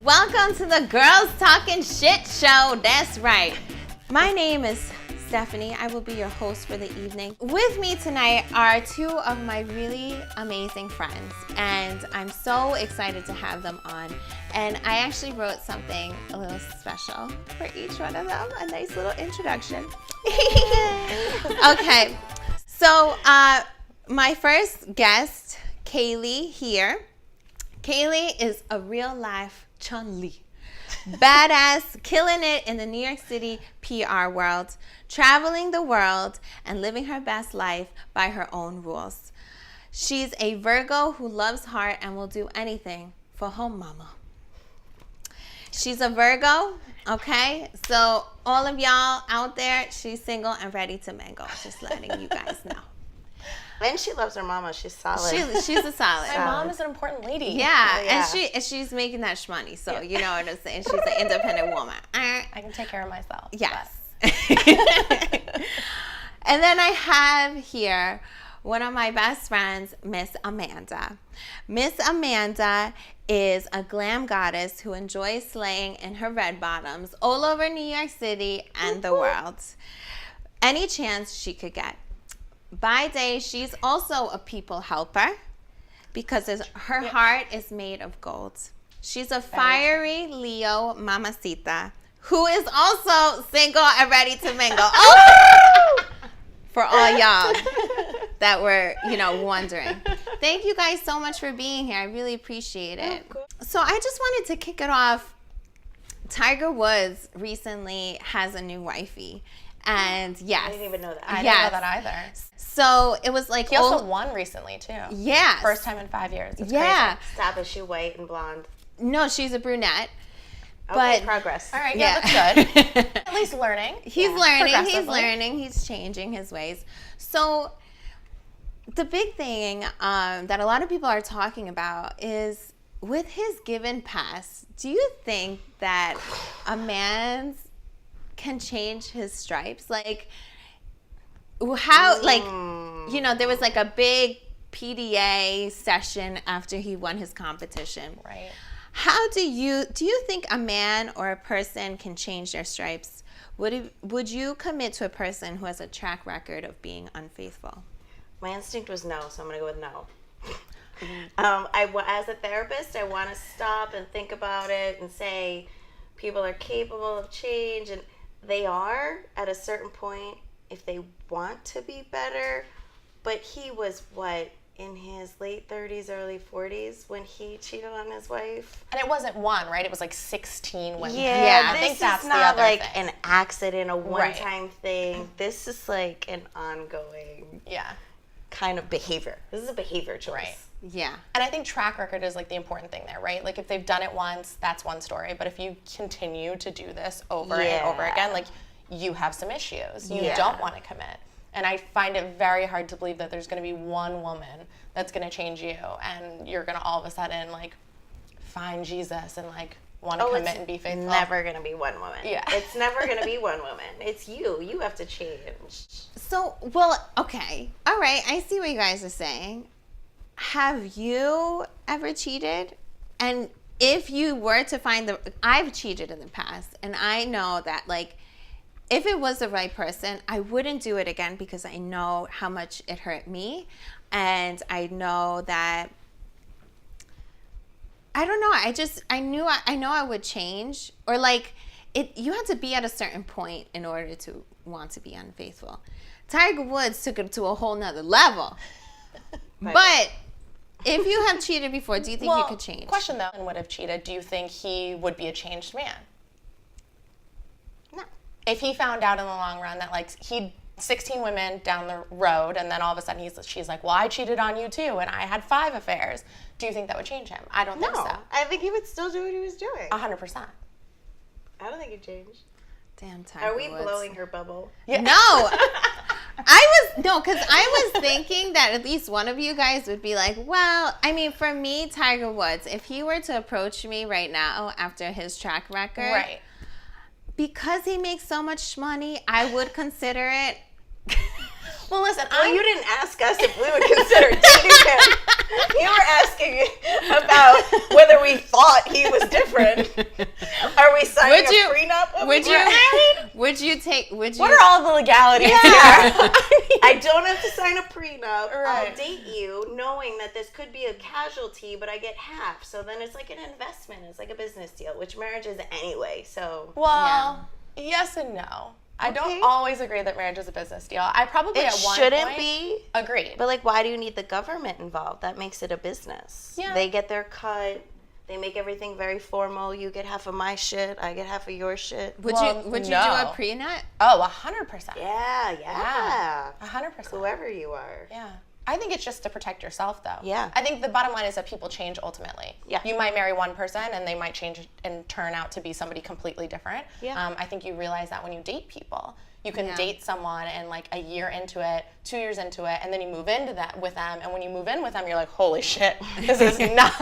Welcome to the Girls Talking Shit Show. That's right. My name is Stephanie. I will be your host for the evening. With me tonight are two of my really amazing friends, and I'm so excited to have them on. And I actually wrote something a little special for each one of them, a nice little introduction. Okay, so my first guest, Kaylee here. Kaylee is a real life Chun-Li. Badass, killing it in the New York City PR world, traveling the world and living her best life by her own rules. She's a Virgo who loves heart and will do anything for her mama. She's a Virgo, okay? So all of y'all out there, she's single and ready to mingle. Just letting you guys know. And she loves her mama. She's solid. She's a solid. My mom is an important lady. Yeah, and she's making that shmoney. So you know what I'm saying. She's an independent woman. I can take care of myself. Yes. And then I have here one of my best friends, Miss Amanda. Miss Amanda is a glam goddess who enjoys slaying in her red bottoms all over New York City and the world. Any chance she could get. By day, she's also a people helper because her heart is made of gold. She's a fiery Leo mamacita who is also single and ready to mingle. Oh! For all y'all that were, wondering. Thank you guys so much for being here. I really appreciate it. So I just wanted to kick it off. Tiger Woods recently has a new wifey. And yes. I didn't even know that. I didn't know that either. So it was like... He also won recently, too. Yeah. First time in 5 years. It's crazy. Stop, is she white and blonde? No, she's a brunette. Okay, but progress. All right, that's good. At least learning. He's learning, he's changing his ways. So the big thing that a lot of people are talking about is with his given past, do you think that a man can change his stripes? Like, how, there was like a big PDA session after he won his competition. Right. How do you think a man or a person can change their stripes? Would you commit to a person who has a track record of being unfaithful? My instinct was no, so I'm going to go with no. As a therapist, I want to stop and think about it and say people are capable of change, and they are at a certain point if they want to be better. But he was, in his late 30s, early 40s when he cheated on his wife. And it wasn't one, right? It was like 16 women. Yeah, I think that's is the not other like thing. an accident, a one-time thing. This is like an ongoing kind of behavior. This is a behavior choice. Right. Yeah. And I think track record is like the important thing there, right? Like if they've done it once, that's one story. But if you continue to do this over and over again, like you have some issues. You don't want to commit. And I find it very hard to believe that there's going to be one woman that's going to change you and you're going to all of a sudden like find Jesus and like want to commit and be faithful. It's never going to be one woman. Yeah. It's never going to be one woman. It's you. You have to change. So, okay. All right. I see what you guys are saying. Have you ever cheated? And if you were to find I've cheated in the past, and I know that like, if it was the right person, I wouldn't do it again because I know how much it hurt me. And I know that, I don't know, I know I would change. Or like, you have to be at a certain point in order to want to be unfaithful. Tiger Woods took it to a whole nother level. But if you have cheated before, do you think you could change? Question though, and would have cheated, do you think he would be a changed man? No. If he found out in the long run that like he'd 16 women down the road and then all of a sudden she's like, well, I cheated on you too and I had 5 affairs. Do you think that would change him? I don't think so. I think he would still do what he was doing. 100%. I don't think he'd change. Damn Tiger Woods. Are we blowing her bubble? Yeah. No. Because I was thinking that at least one of you guys would be like, well, I mean, for me, Tiger Woods, if he were to approach me right now after his track record, right, because he makes so much money, I would consider it. Well, listen, you didn't ask us if we would consider dating him. You were asking about whether we thought he was different. Are we signing a prenup? Would you? Married? Would you take? Would you? What are all the legalities here? I don't have to sign a prenup. Right. I'll date you knowing that this could be a casualty, but I get half. So then it's like an investment. It's like a business deal, which marriage is anyway. So Well, yes and no. I don't always agree that marriage is a business deal. I probably at one shouldn't point be. agreed. But like, why do you need the government involved? That makes it a business. Yeah. They get their cut. They make everything very formal. You get half of my shit. I get half of your shit. Would you do a prenup? Oh, 100%. Yeah. 100%. Whoever you are. Yeah. I think it's just to protect yourself, though. Yeah. I think the bottom line is that people change ultimately. Yeah. You might marry one person and they might change and turn out to be somebody completely different. Yeah. I think you realize that when you date people. You can date someone and like a year into it, 2 years into it, and then you move into that with them. And when you move in with them, you're like, holy shit, this is not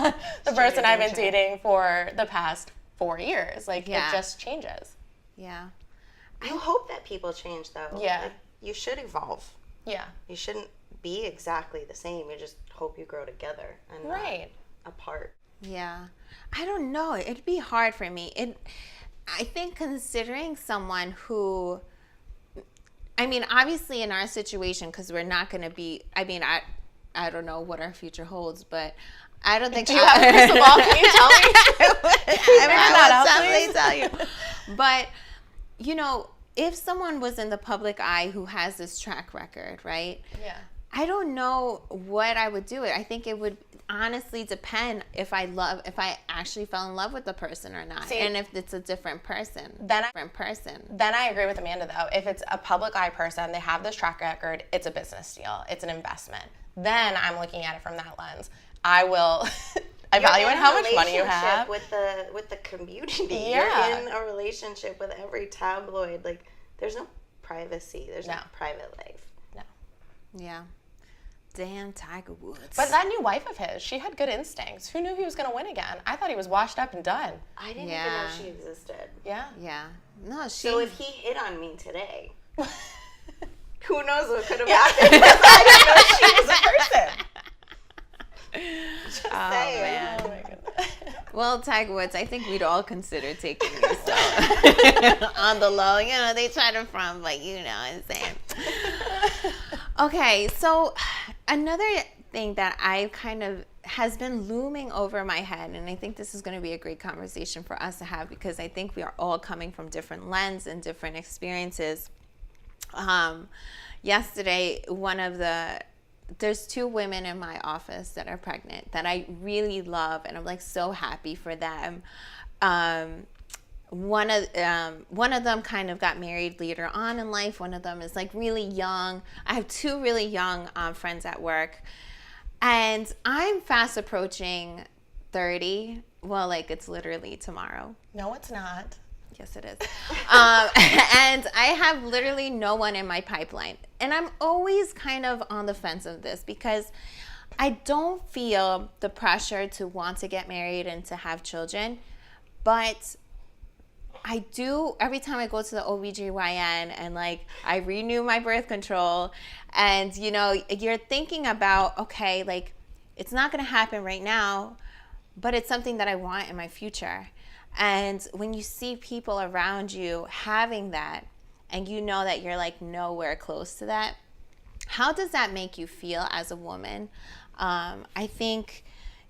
the person I've been dating for the past 4 years. Like, it just changes. Yeah. I hope that people change, though. Yeah. Like, you should evolve. Yeah. You shouldn't be exactly the same. You just hope you grow together and not apart. Yeah. I don't know. It'd be hard for me. I think considering someone who, I mean, obviously in our situation, because we're not going to be, I mean, I don't know what our future holds, but I don't think. Do you have a crystal ball? Can you tell me? I will definitely tell you. But, you know, if someone was in the public eye who has this track record, right? Yeah. I don't know what I would do. I think it would honestly depend if I actually fell in love with the person or not. And if it's a different person. Then I agree with Amanda, though. If it's a public eye person, they have this track record, it's a business deal, it's an investment. Then I'm looking at it from that lens. I will evaluate how much money you have. With the community. Yeah. You're in a relationship with every tabloid. Like, there's no privacy. There's no private life. No. Yeah. Damn Tiger Woods. But that new wife of his, she had good instincts. Who knew he was going to win again? I thought he was washed up and done. I didn't even know she existed. Yeah? Yeah. No, So if he hit on me today, who knows what could have happened because I didn't know she was a person. Just saying. Man. Oh, my goodness. Well, Tiger Woods, I think we'd all consider taking you so on the low. You know, they try to front, but you know what I'm saying. Okay, so another thing that I kind of has been looming over my head, and I think this is going to be a great conversation for us to have because I think we are all coming from different lenses and different experiences. Yesterday, there's 2 women in my office that are pregnant that I really love, and I'm like so happy for them. One of them kind of got married later on in life. One of them is like really young. I have 2 really young friends at work, and I'm fast approaching 30. Well, like it's literally tomorrow. No, it's not. Yes, it is. And I have literally no one in my pipeline. And I'm always kind of on the fence of this because I don't feel the pressure to want to get married and to have children. But I do every time I go to the OBGYN and like I renew my birth control and, you know, you're thinking about, okay, like it's not going to happen right now, but it's something that I want in my future. And when you see people around you having that and you know that you're like nowhere close to that, how does that make you feel as a woman? I think,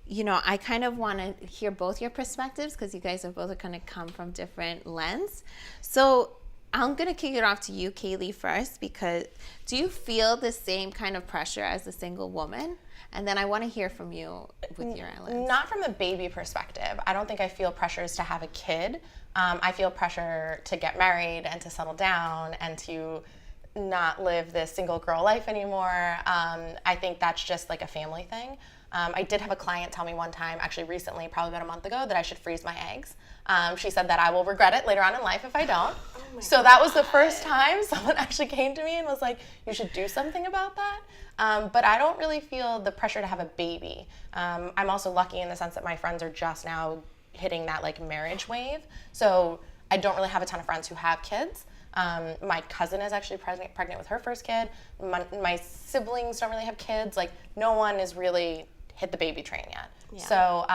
you know, I kind of want to hear both your perspectives because you guys are both going to come from different lenses. So I'm going to kick it off to you, Kaylee, first, because do you feel the same kind of pressure as a single woman? And then I want to hear from you with your lens. Not from the baby perspective. I don't think I feel pressures to have a kid. I feel pressure to get married and to settle down and to not live this single girl life anymore. I think that's just like a family thing. I did have a client tell me one time, actually recently, probably about a month ago, that I should freeze my eggs. She said that I will regret it later on in life if I don't. So that was the first time someone actually came to me and was like, you should do something about that. But I don't really feel the pressure to have a baby. I'm also lucky in the sense that my friends are just now hitting that like marriage wave. So I don't really have a ton of friends who have kids. My cousin is actually pregnant with her first kid. My siblings don't really have kids. Like, no one has really hit the baby train yet. Yeah. So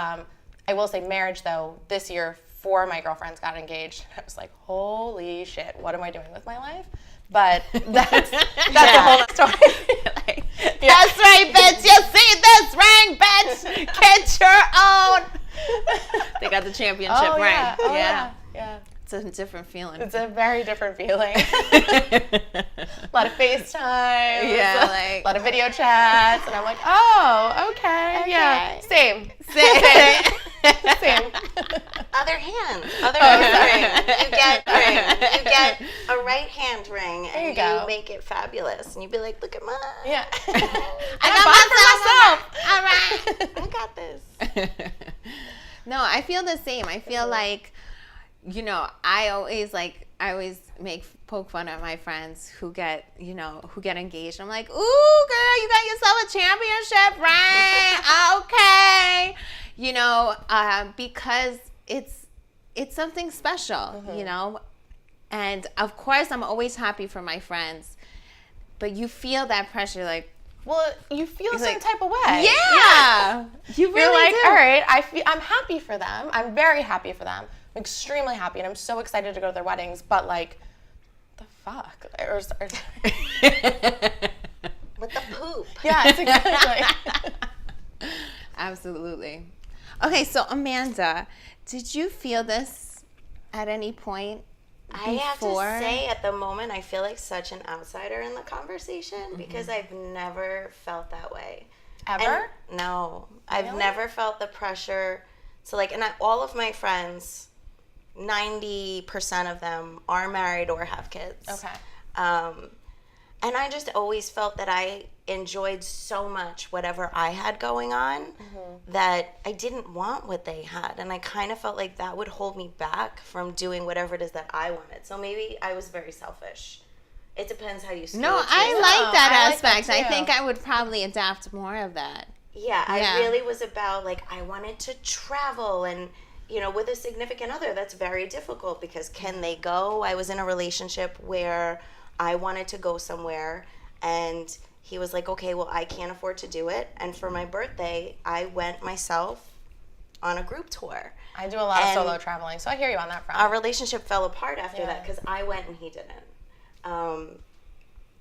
I will say marriage, though, this year, 4 of my girlfriends got engaged. I was like, holy shit, what am I doing with my life? But that's a whole story. That's right, bitch. You see this ring, bitch? Get your own. They got the championship ring. Yeah. It's a different feeling. It's a very different feeling. A lot of FaceTime. Yeah, a lot of video chats. And I'm like, oh, okay. Yeah. Same. Other hand ring. You get ring. You get a right hand ring, and you make it fabulous. And you be like, look at mine. Yeah. I got myself. All right. I got this. No, I feel the same. I feel like, I always poke fun at my friends who get engaged. I'm like, ooh, girl, you got yourself a championship ring. Okay. Because it's something special, and of course I'm always happy for my friends, but you feel that pressure, like, well, you feel some type of way. Yeah. You really You're like, do. all right, I'm happy for them. I'm very happy for them. I'm extremely happy, and I'm so excited to go to their weddings, but like, the fuck? With the poop. Yes, exactly. Absolutely. Okay, so Amanda, did you feel this at any point before? I have to say, at the moment, I feel like such an outsider in the conversation because I've never felt that way. Ever? And no. I've Really? never felt the pressure to, like, and all of my friends, 90% of them are married or have kids. Okay. And I just always felt that I enjoyed so much whatever I had going on that I didn't want what they had. And I kind of felt like that would hold me back from doing whatever it is that I wanted. So maybe I was very selfish. It depends how you see No, it. I like that I like that aspect. I too. think I would probably adapt more of that. Yeah, Yeah. I really was about, like, I wanted to travel, and with a significant other, that's very difficult because can they go? I was in a relationship where I wanted to go somewhere, and he was like, okay, well, I can't afford to do it. And for my birthday, I went myself on a group tour. I do a lot of solo traveling, so I hear you on that front. Our relationship fell apart after that because I went and he didn't.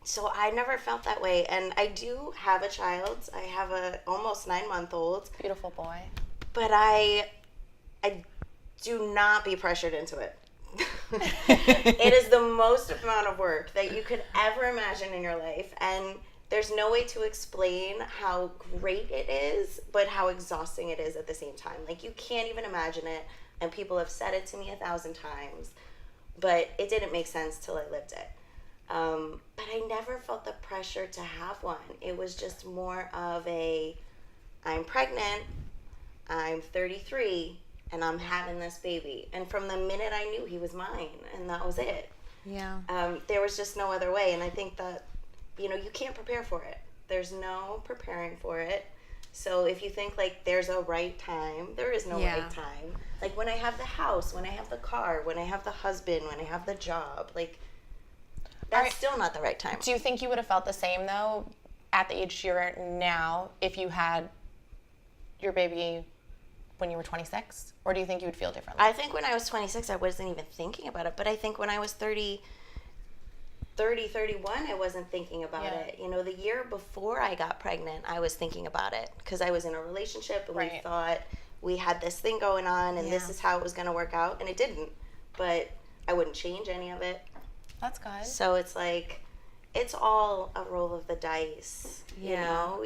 So I never felt that way. And I do have a child. I have a almost 9-month-old. Beautiful boy. But I do not be pressured into it. It is the most amount of work that you could ever imagine in your life, and there's no way to explain how great it is, but how exhausting it is at the same time. Like, you can't even imagine it, and people have said it to me 1,000 times, but it didn't make sense till I lived it. But I never felt the pressure to have one. It was just more of I'm pregnant, I'm 33, and I'm having this baby. And from the minute I knew, he was mine, and that was it. Yeah. There was just no other way. And I think that, you can't prepare for it. There's no preparing for it. So if you think, like, there's a right time, there is no right time. Like, when I have the house, when I have the car, when I have the husband, when I have the job, like, that's still not the right time. Do you think you would have felt the same, though, at the age you're at now, if you had your baby when you were 26? Or do you think you would feel differently? I think when I was 26, I wasn't even thinking about it. But I think when I was 31, I wasn't thinking about it. The year before I got pregnant, I was thinking about it because I was in a relationship and we thought we had this thing going on and this is how it was going to work out. And it didn't. But I wouldn't change any of it. That's good. So it's like, it's all a roll of the dice,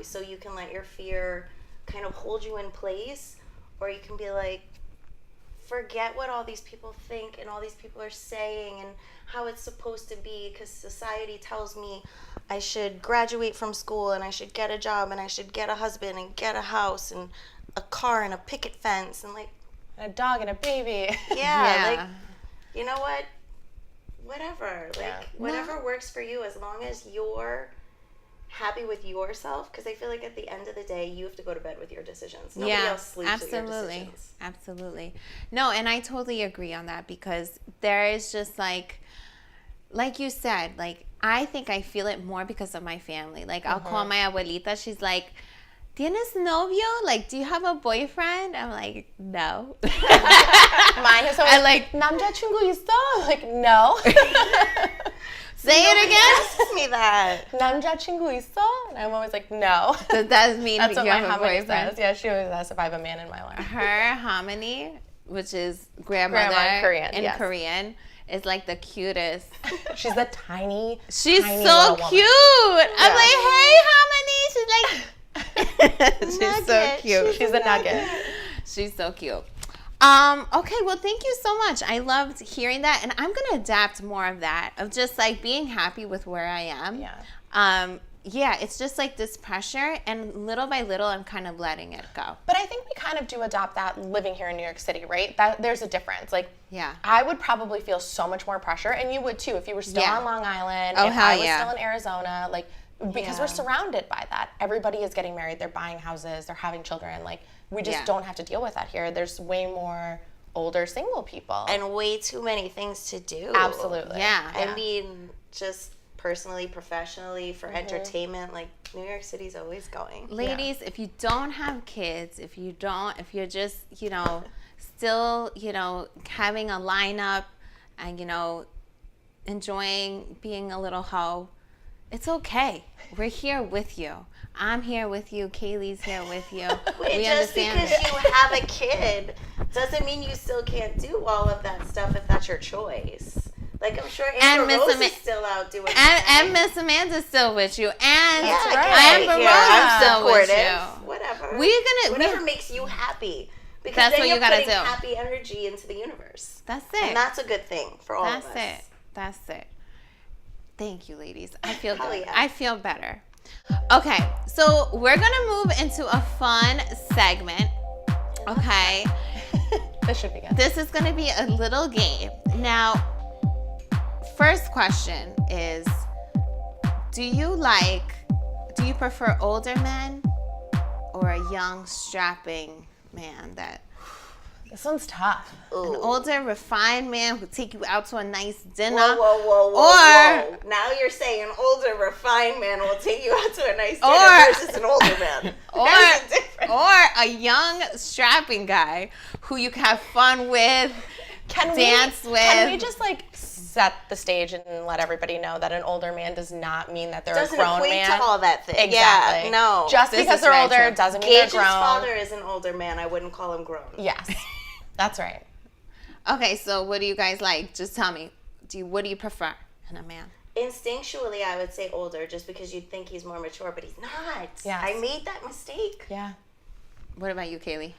So you can let your fear kind of hold you in place, or you can be like, forget what all these people think and all these people are saying and how it's supposed to be, because society tells me I should graduate from school and I should get a job and I should get a husband and get a house and a car and a picket fence and, like, and a dog and a baby. like, you know what? Whatever. Like, whatever works for you, as long as you're happy with yourself, because I feel like at the end of the day, you have to go to bed with your decisions. Nobody else sleeps with your decisions. Absolutely. No, and I totally agree on that, because there is just, like, like you said, like, I think I feel it more because of my family. Like, I'll call my abuelita. She's like, ¿Tienes novio? Like, do you have a boyfriend? I'm like, no. Mine is always like, 남자친구 있어? Like, no. Say it again. Ask me that. 남자친구 있어? And I'm always like, no. Does that mean That's what you my have a hominy boyfriend? says. Yeah, she always asks if I have a man in my life. Her hominy, which is grandmother Grandma in Korean, in yes. Korean, is like the cutest. She's a tiny, She's tiny so little cute. woman. I'm like, hey, hominy. She's like, she's so Nugget. cute. She's a nugget. She's so cute. Okay, well, thank you so much. I loved hearing that, and I'm gonna adapt more of that, of just like being happy with where I am. Yeah. Yeah, it's just like this pressure, and little by little, I'm kind of letting it go. But I think we kind of do adopt that living here in New York City, right? That there's a difference. Like, Yeah. I would probably feel so much more pressure, and you would too if you were still Yeah. on Long Island, Oh, if hell I was yeah. still in Arizona, like, because Yeah. we're surrounded by that. Everybody is getting married, they're buying houses, they're having children. Like, we just Yeah. don't have to deal with that here. There's way more older single people. And way too many things to do. Absolutely. Yeah. I mean, just personally, professionally, for entertainment, like New York City's always going. Ladies, if you don't have kids, if you're just, still, having a lineup and, enjoying being a little hoe, it's okay. We're here with you. I'm here with you. Kaylee's here with you. Wait, We just understand. because you have a kid doesn't mean you still can't do all of that stuff if that's your choice. Like, I'm sure And Amber Miss Rose Ama- is still out doing And Miss Amanda's still with you. And That's right. Amber Yeah, Rose I'm still with supportive. you. Whatever. Whatever makes you happy. Because That's then what you're you gotta putting do. happy energy into the universe. That's it. And that's a good thing for all That's of us. it. That's it. Thank you, ladies. I feel Hell good. yeah. I feel better. Okay, so we're gonna move into a fun segment. Okay, This should be good. this is gonna be a little game. Now, first question is, do you prefer older men or a young, strapping man that This one's tough. an older, refined man who take you out to a nice dinner? Whoa. Or- Now you're saying an older, refined man will take you out to a nice dinner Or- versus an older man. Or, There's a difference. or a young, strapping guy who you can have fun with, Can dance with. Can we just like set the stage and let everybody know that an older man does not mean that they're Doesn't a grown equate man? to all that thing. Exactly. Yeah, no. Just This because is they're very older true. doesn't mean Gage's they're grown. father is an older man. I wouldn't call him grown. Yes, that's right. Okay, so what do you guys like? Just tell me. What do you prefer in a man? Instinctually, I would say older, just because you'd think he's more mature, but he's not. Yes. I made that mistake. Yeah. What about you, Kaylee?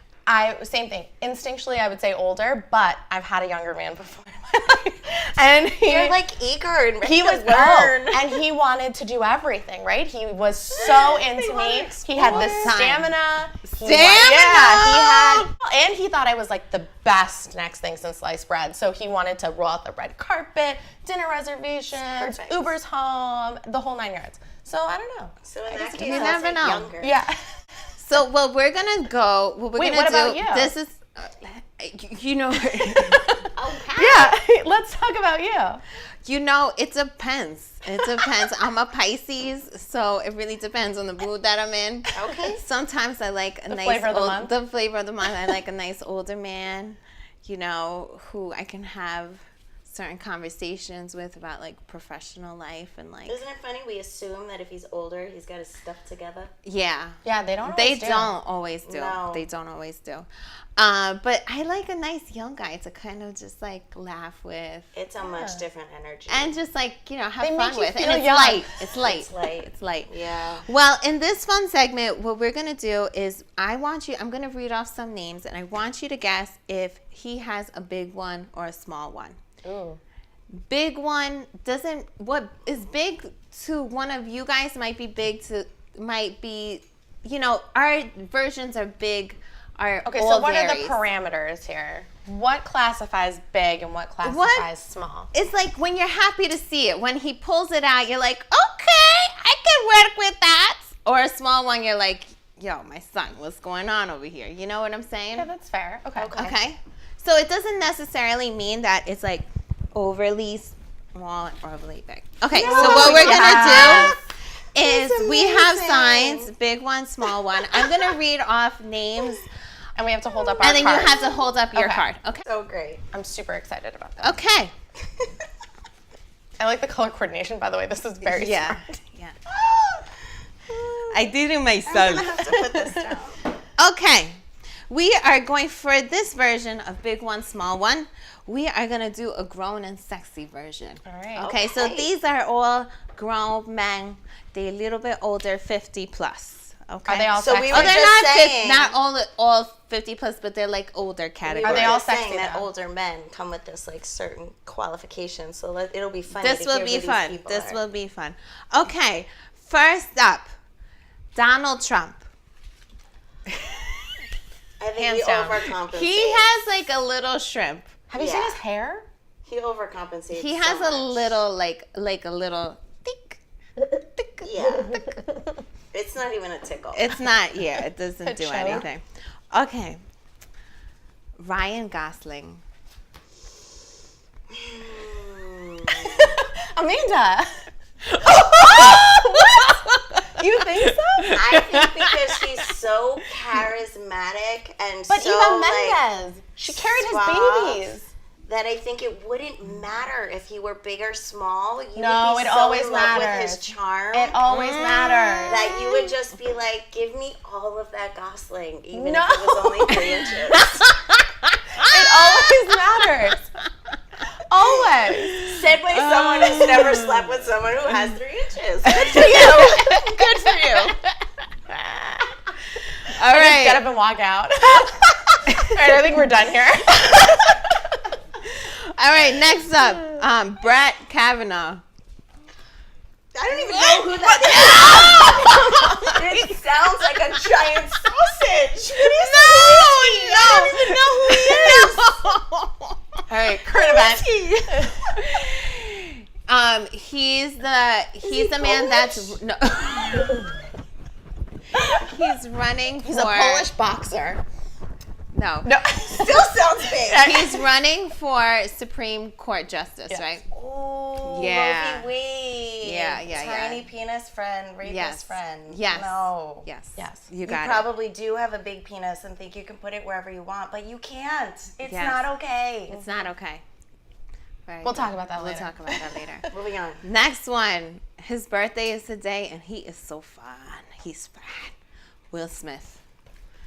Same thing. Instinctually, I would say older, but I've had a younger man before in my life, and You're like eager and ready he to was learn. and he wanted to do everything, right? He was so into me. He had the explore. stamina. Stamina! And he thought I was like the best next thing since sliced bread. So he wanted to roll out the red carpet, dinner reservations, Perfect. Ubers home, the whole 9 yards. So I don't know. So in that You case, I'll never take know. younger. Yeah. So, what we're gonna go. What we're Wait, gonna what do. about you? This is, you know, Oh, wow. Yeah. Let's talk about you. It depends. It depends. I'm a Pisces, so it really depends on the mood that I'm in. Okay. Sometimes I like a nice flavor of the month? The flavor of the month. I like a nice older man, who I can have certain conversations with about like professional life and like Isn't it funny? We assume that if he's older, he's got his stuff together. yeah. Yeah, they don't. They always do. don't always do. No. They don't always do. But I like a nice young guy to kind of just like laugh with It's a much different energy. and just like, have They fun make you with. feel And it's young. light. It's light. It's light. It's light. Yeah. Well, in this fun segment, what we're going to do is I'm going to read off some names and I want you to guess if he has a big one or a small one. Ooh. Big one what is big to one of you guys might be, our versions are big. Okay, all so what varies. are the parameters here? What classifies big and what classifies small? It's like when you're happy to see it. When he pulls it out, you're like, okay, I can work with that. Or a small one, you're like, yo, my son, what's going on over here? You know what I'm saying? Yeah, that's fair. Okay. Okay. So it doesn't necessarily mean that it's like overly small, or really big. Okay, so what we're gonna do is we have signs, big one, small one. I'm gonna read off names, And we have to hold up our and then cards. you have to hold up your Okay. card. Okay. So great. I'm super excited about that. Okay. I like the color coordination, by the way. This is very Yeah. smart. Yeah. I did it I'm myself. gonna have to put this down. Okay. We are going for this version of big one, small one. We are going to do a grown and sexy version. All right. Okay, so Okay. these are all grown men. They're a little bit older, 50 plus. Okay. Are they all So sexy? we Oh, were they're just not saying, not all 50 plus, but they're like older we category. Are were they all just saying sexy, that though? older men come with this like certain qualifications. So it'll be fun. This will be fun. This will be fun. Okay, first up, Donald Trump. I think Hands he down. overcompensates. He has like a little shrimp. Have you seen his hair? He overcompensates. He so has a much. little like a little thick. Yeah. It's not even a tickle. It's not. Yeah, it doesn't It do shows. anything. Okay, Ryan Gosling. Amanda. You think so? I think because he's so charismatic and But so Eva like, Mendes, she carried his suave, babies. that I think it wouldn't matter if he were big or small. You No, would be it so always in love with matters. his charm. It always matters. that you would just be like, give me all of that Gosling, even No. if it was only 3 inches. It always matters. Always. Said by someone who's never slept with someone who has 3 inches. Good for you. Good for you. All Just right. get up and walk out. All right, I think we're done here. All right. Next up, Brett Kavanaugh. I don't even know who that is. It sounds like a giant sausage. All right, current event. He's the man that's no. He's running for. He's a Polish boxer. No. No. Still sounds big. He's running for Supreme Court Justice, Yes. right? Oh, Yeah. Roe v. Wade. Yeah. Tiny penis friend, rapist Yes. friend. Yes. No. Yes. Yes. You You got it. probably do have a big penis and think you can put it wherever you want, but you can't. It's Yes. not okay. It's not okay. Very We'll good. talk about that We'll later. talk about that later. Moving on. Next one. His birthday is today, and he is so fun. He's fun. Will Smith.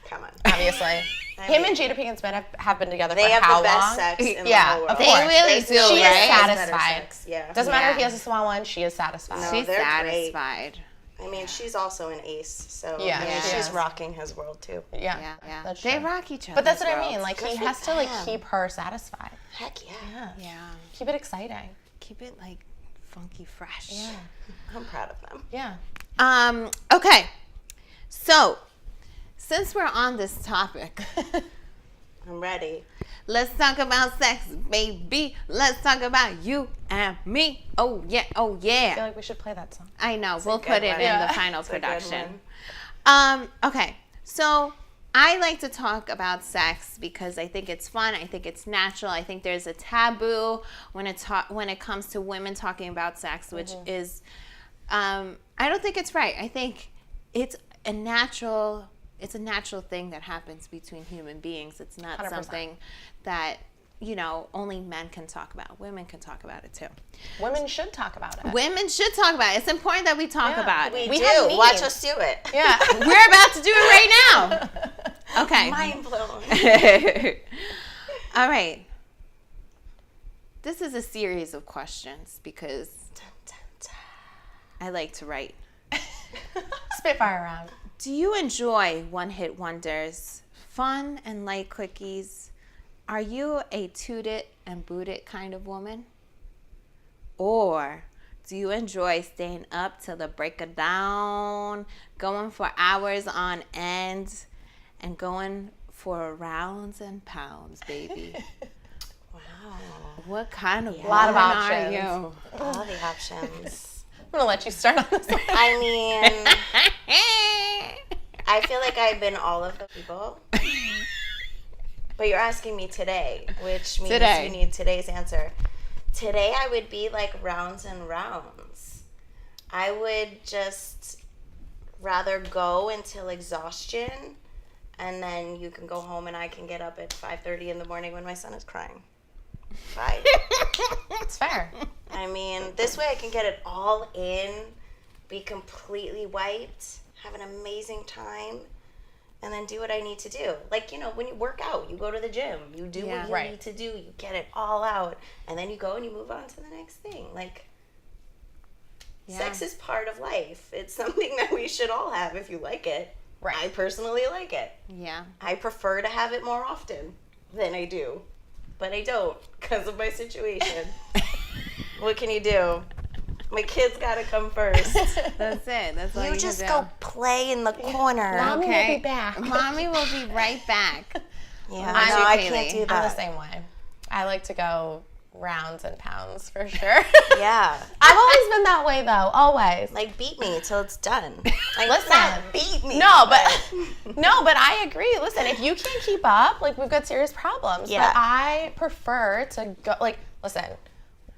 Come on. Obviously. Him and Jada Pinkett Smith have been together They for have how the best long? sex in the Yeah, whole world. of They course. really do, She right? is satisfied. Sex, yeah. Doesn't matter if he Yeah. has a small one, she is satisfied. No. She's they're great. satisfied. I mean, she's also an ace, so Yeah, I mean, she she's is. rocking his world too. Yeah. Yeah. That's They true. rock each other. But that's what I mean. Like, Good he for has to, like, them. keep her satisfied. Heck yeah. Yeah. Yeah. Keep it exciting. Keep it like funky fresh. Yeah. I'm proud of them. Yeah. Okay. So, since we're on this topic, I'm ready. let's talk about sex, baby. Let's talk about you and me. Oh yeah. Oh I feel yeah. like we should play that song. I know. We'll good put it one. in Yeah. the final It's a good production. one. Okay. So, I like to talk about sex because I think it's fun. I think it's natural. I think there's a taboo when it comes to women talking about sex, which is, I don't think it's right. I think it's a natural thing that happens between human beings. It's not 100%. something that only men can talk about. Women can talk about it too. Women should talk about it. Women should talk about it. It's important that we talk Yeah. about We it. We do. have Watch needs. us do it. Yeah. We're about to do it right now. Okay. Mind blown. All right. This is a series of questions because I like to write. Spitfire round. Do you enjoy one-hit wonders, fun and light quickies? Are you a toot it and boot it kind of woman? Or do you enjoy staying up till the break of dawn, going for hours on end, and going for rounds and pounds, baby? Wow. What kind of Lot of woman options. are you? All the options. I'm going to let you start on this one. I mean, I feel like I've been all of the people. But you're asking me today, which means Today. you need today's answer. today I would be like rounds and rounds. I would just rather go until exhaustion, and then you can go home and I can get up at 5:30 in the morning when my son is crying. Fine. It's fair. I mean, this way I can get it all in, be completely wiped, have an amazing time, and then do what I need to do. Like, you know, when you work out, you go to the gym, you do what you need to do, you get it all out, and then you go and you move on to the next thing. Like, sex is part of life. It's something that we should all have if you like it. Right. I personally like it. Yeah. I prefer to have it more often than I do. But I don't because of my situation. What can you do? My kids gotta come first. That's it. That's all you just can go do. play in the corner. Mommy will be back. Mommy will be right back. Yeah, I'm no, I Kaylee. can't do I'm the that. same way. I like to go rounds and pounds for sure. Yeah. I've always been that way though, always. Like, beat me till it's done. Like, Listen. not beat me. No, but I agree. Listen, if you can't keep up, like, we've got serious problems. Yeah. But I prefer to go, like, listen,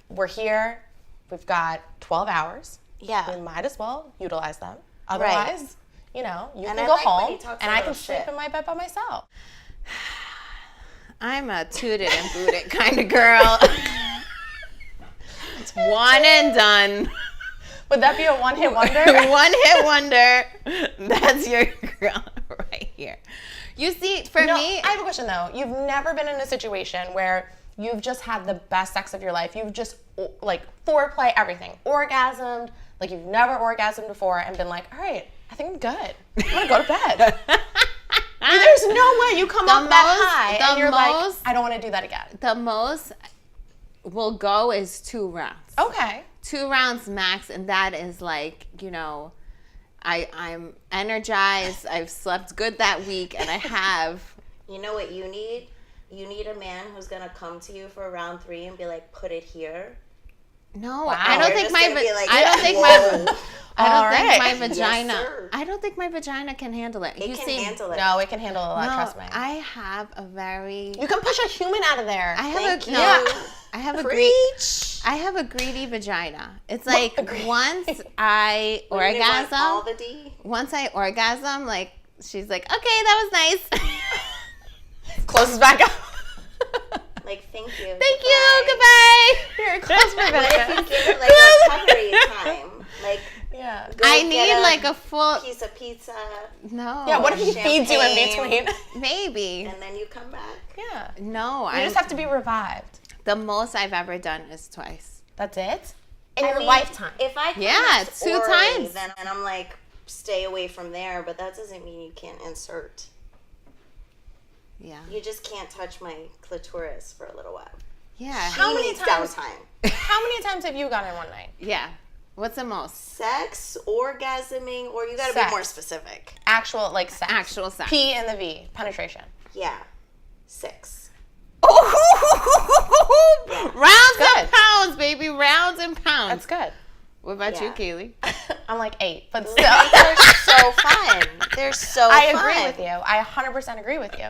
we're here, we've got 12 hours. Yeah. We might as well utilize them. Otherwise, you know, you And can I go like when he home talks and a I little can sleep shit. in my bed by myself. I'm a tooted and booted kind of girl. It's one and done. Would that be a one-hit wonder? One hit wonder. That's your girl right here. You see, for No, me, I have a question though. You've never been in a situation where you've just had the best sex of your life. You've just, like, foreplay, everything, orgasmed, like you've never orgasmed before and been like, all right, I think I'm good. I'm gonna go to bed. There's no way you come up that high and you're like, I don't want to do that again. the most we'll go is 2 rounds. Okay. 2 rounds max, and that is like, you know, I'm energized. I've slept good that week, and I have. You know what you need? You need a man who's going to come to you for round 3 and be like, put it here. No, Wow. I don't You're think just my gonna be like, I don't think whoa. my I All don't think right. my vagina. Yes, sir. I don't think my vagina can handle it. It You can see, handle it. No, it can handle a lot, no, trust me. I have a very. You can push a human out of there. I have Thank a you. no. I have a Preach. I have a greedy vagina. It's like Agreed. once I Wouldn't it want all orgasm, the D? once I orgasm, like she's like, okay, that was nice. Closes back up. Like, thank you. Thank you. Goodbye. Here, close for a What if you minute. give it like recovery time? Like, Yeah. go I get need like a full. piece of pizza, No. Yeah, what if he feeds you in Champagne. between? Maybe. and then you come back. Yeah. No, You I just have to be revived. The most I've ever done is twice. That's it? In I your mean, lifetime. If I come Yeah, with 2 orally, times. then and I'm like, stay away from there. But that doesn't mean you can't insert. Yeah. You just can't touch my clitoris for a little while. Yeah. How He many needs times- downtime? How many times have you gone in one night? Yeah. What's the most? Sex, orgasming, or you got to be Sex. more specific. Actual, like, sex. Actual sex. P and the V. Penetration. Yeah, 6. Rounds Good. and pounds, baby. Rounds and pounds. That's good. What about you, Yeah. Kaylee? I'm like 8, but still. They're so fun. They're so I fun. agree with you. I 100% agree with you.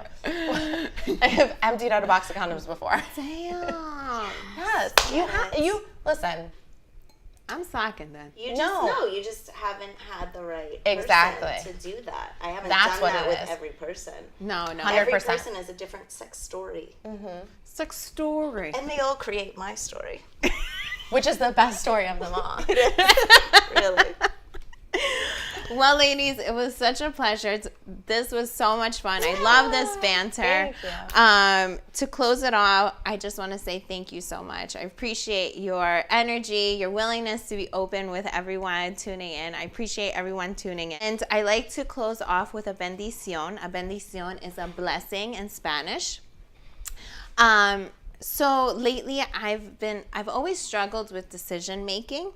I have emptied out a box of condoms before. Damn. Yes. You listen. I'm slacking then. You just No. know. You just haven't had the right Exactly. person to do that. I haven't That's done what that it with is. every person. No, no. 100%. Every person has a different sex story. Sex story. And they all create my story. Which is the best story of them all. Really. Well, ladies, it was such a pleasure. This was so much fun. I love this banter. Thank you. To close it all, I just want to say thank you so much. I appreciate your energy, your willingness to be open with everyone tuning in. I appreciate everyone tuning in. And I like to close off with a bendición. A bendición is a blessing in Spanish. So lately I've always struggled with decision making,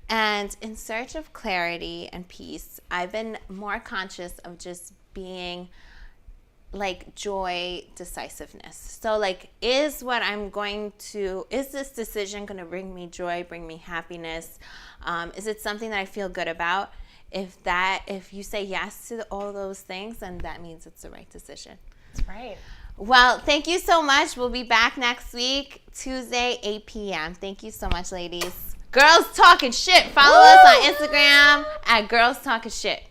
and in search of clarity and peace, I've been more conscious of just being like joy, decisiveness. So like, is this decision going to bring me joy, bring me happiness? Is it something that I feel good about? If you say yes to all those things, then that means it's the right decision. That's right. Well, thank you so much. We'll be back next week, Tuesday, 8 p.m. Thank you so much, ladies. Girls Talking Shit. Follow us on Instagram at Girls Talking Shit.